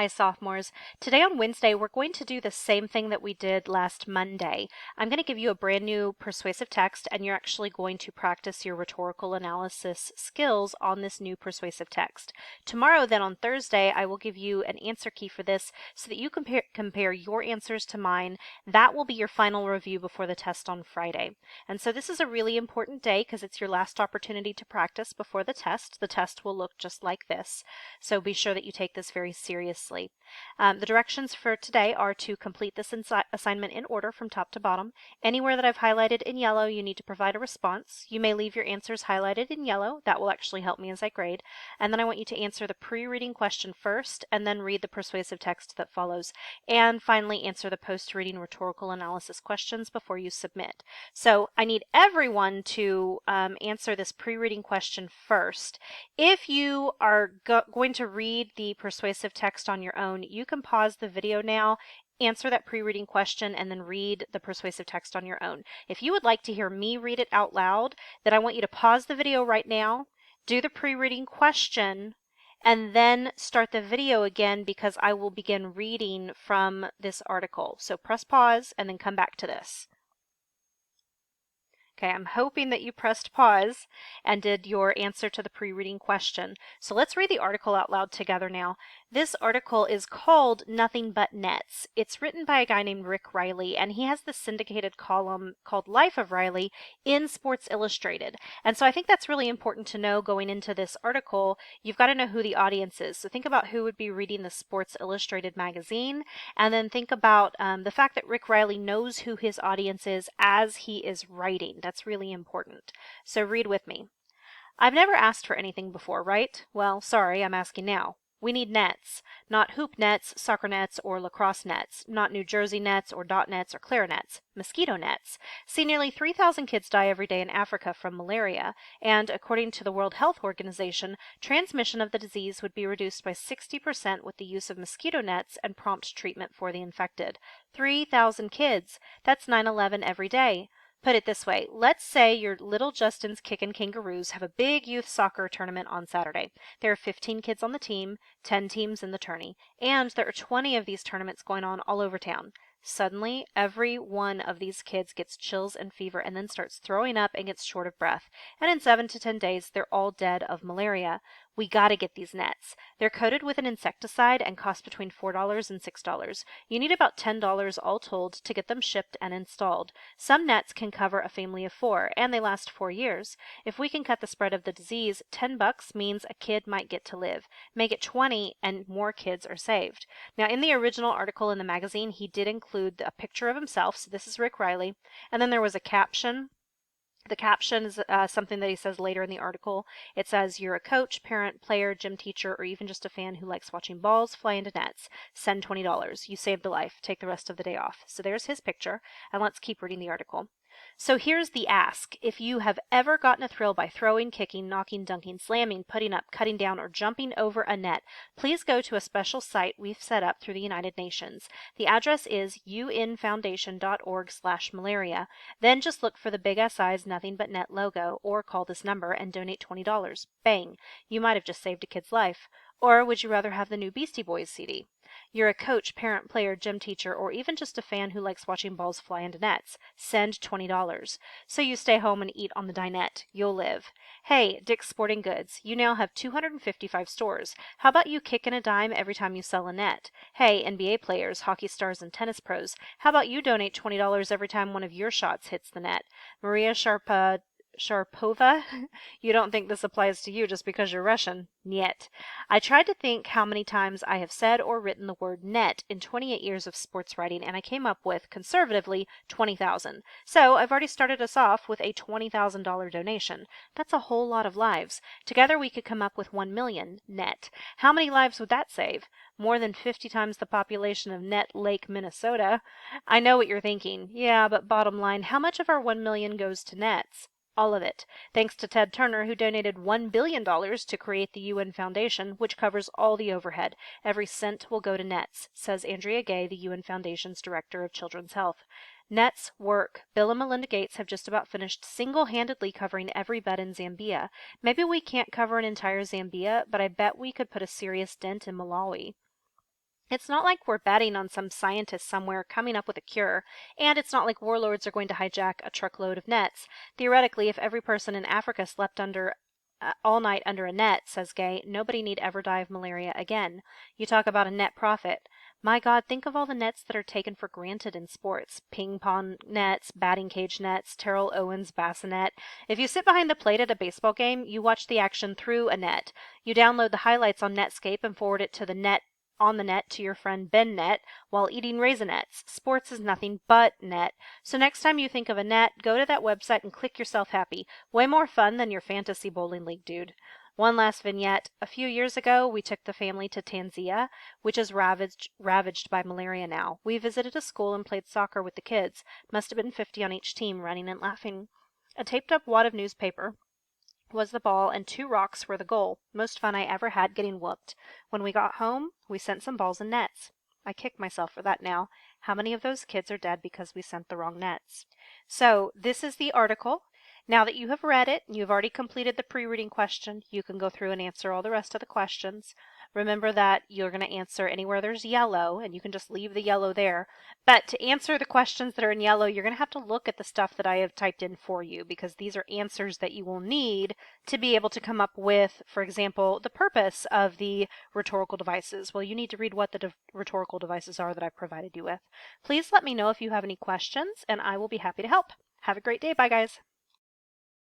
Hi, sophomores. Today on Wednesday, we're going to do the same thing that we did last Monday. I'm going to give you a brand new persuasive text, and you're actually going to practice your rhetorical analysis skills on this new persuasive text. Tomorrow, then on Thursday, I will give you an answer key for this so that you compare your answers to mine. That will be your final review before the test on Friday. And so this is a really important day because it's your last opportunity to practice before the test. The test will look just like this. So be sure that you take this very seriously. The directions for today are to complete this assignment in order from top to bottom. Anywhere that I've highlighted in yellow, you need to provide a response. You may leave your answers highlighted in yellow. That will actually help me as I grade. And then I want you to answer the pre-reading question first, and then read the persuasive text that follows. And finally, answer the post-reading rhetorical analysis questions before you submit. So I need everyone to answer this pre-reading question first. If you are going to read the persuasive text on your own, you can pause the video now, answer that pre-reading question, and then read the persuasive text on your own. If you would like to hear me read it out loud, then I want you to pause the video right now, do the pre-reading question, and then start the video again because I will begin reading from this article. So press pause and then come back to this. Okay, I'm hoping that you pressed pause and did your answer to the pre-reading question. So let's read the article out loud together now. This article is called Nothing But Nets. It's written by a guy named Rick Riley, and he has the syndicated column called Life of Riley in Sports Illustrated. And so I think that's really important to know going into this article. You've got to know who the audience is. So think about who would be reading the Sports Illustrated magazine, and then think about the fact that Rick Riley knows who his audience is as he is writing. That's really important. So read with me. I've never asked for anything before, right? Well, sorry, I'm asking now. We need nets, not hoop nets, soccer nets, or lacrosse nets, not New Jersey nets or dot nets or clarinets, mosquito nets. See, nearly 3,000 kids die every day in Africa from malaria, and according to the World Health Organization, transmission of the disease would be reduced by 60% with the use of mosquito nets and prompt treatment for the infected. 3,000 kids. That's 9/11 every day. Put it this way, let's say your little Justin's Kickin' Kangaroos have a big youth soccer tournament on Saturday. There are 15 kids on the team, 10 teams in the tourney, and there are 20 of these tournaments going on all over town. Suddenly, every one of these kids gets chills and fever and then starts throwing up and gets short of breath. And in 7 to 10 days, they're all dead of malaria. We gotta get these nets. They're coated with an insecticide and cost between $4 and $6. You need about $10 all told to get them shipped and installed. Some nets can cover a family of 4, and they last 4 years. If we can cut the spread of the disease, $10 means a kid might get to live. Make it 20 and more kids are saved. Now, in the original article in the magazine, he did include a picture of himself, so this is Rick Riley, and then there was a caption. The caption is something that he says later in the article. It says, you're a coach, parent, player, gym teacher, or even just a fan who likes watching balls fly into nets. Send $20. You saved a life. Take the rest of the day off. So there's his picture, and let's keep reading the article. So here's the ask. If you have ever gotten a thrill by throwing, kicking, knocking, dunking, slamming, putting up, cutting down, or jumping over a net, please go to a special site we've set up through the United Nations. The address is unfoundation.org/malaria. Then just look for the big SI's Nothing But Net logo, or call this number and donate $20. Bang! You might have just saved a kid's life. Or would you rather have the new Beastie Boys CD? You're a coach, parent, player, gym teacher, or even just a fan who likes watching balls fly into nets. Send $20. So you stay home and eat on the dinette. You'll live. Hey, Dick's Sporting Goods, you now have 255 stores. How about you kick in a dime every time you sell a net? Hey, NBA players, hockey stars, and tennis pros, how about you donate $20 every time one of your shots hits the net? Maria Sharapova? You don't think this applies to you just because you're Russian? Niet. I tried to think how many times I have said or written the word net in 28 years of sports writing, and I came up with, conservatively, 20,000. So I've already started us off with a $20,000 donation. That's a whole lot of lives. Together we could come up with 1 million net. How many lives would that save? More than 50 times the population of Net Lake, Minnesota. I know what you're thinking. Yeah, but bottom line, how much of our 1 million goes to nets? All of it. Thanks to Ted Turner, who donated $1 billion to create the UN Foundation, which covers all the overhead. Every cent will go to nets, says Andrea Gay, the UN Foundation's Director of Children's Health. Nets work. Bill and Melinda Gates have just about finished single-handedly covering every bed in Zambia. Maybe we can't cover an entire Zambia, but I bet we could put a serious dent in Malawi. It's not like we're betting on some scientist somewhere coming up with a cure, and it's not like warlords are going to hijack a truckload of nets. Theoretically, if every person in Africa slept under all night under a net, says Gay, nobody need ever die of malaria again. You talk about a net profit. My God, think of all the nets that are taken for granted in sports. Ping pong nets, batting cage nets, Terrell Owens bassinet. If you sit behind the plate at a baseball game, you watch the action through a net. You download the highlights on Netscape and forward it to the net on the net to your friend Ben Net while eating Raisinets. Sports is nothing but net. So next time you think of a net, go to that website and click yourself happy. Way more fun than your fantasy bowling league, dude. One last vignette. A few years ago, we took the family to Tanzania, which is ravaged by malaria now. We visited a school and played soccer with the kids. Must have been 50 on each team, running and laughing. A taped up wad of newspaper was the ball and 2 rocks were the goal. Most fun I ever had getting whooped. When we got home, we sent some balls and nets. I kick myself for that now. How many of those kids are dead because we sent the wrong nets? So this is the article. Now that you have read it, you've already completed the pre-reading question, you can go through and answer all the rest of the questions. Remember that you're going to answer anywhere there's yellow, and you can just leave the yellow there. But to answer the questions that are in yellow, you're going to have to look at the stuff that I have typed in for you, because these are answers that you will need to be able to come up with, for example, the purpose of the rhetorical devices. Well, you need to read what the rhetorical devices are that I provided you with. Please let me know if you have any questions, and I will be happy to help. Have a great day. Bye, guys.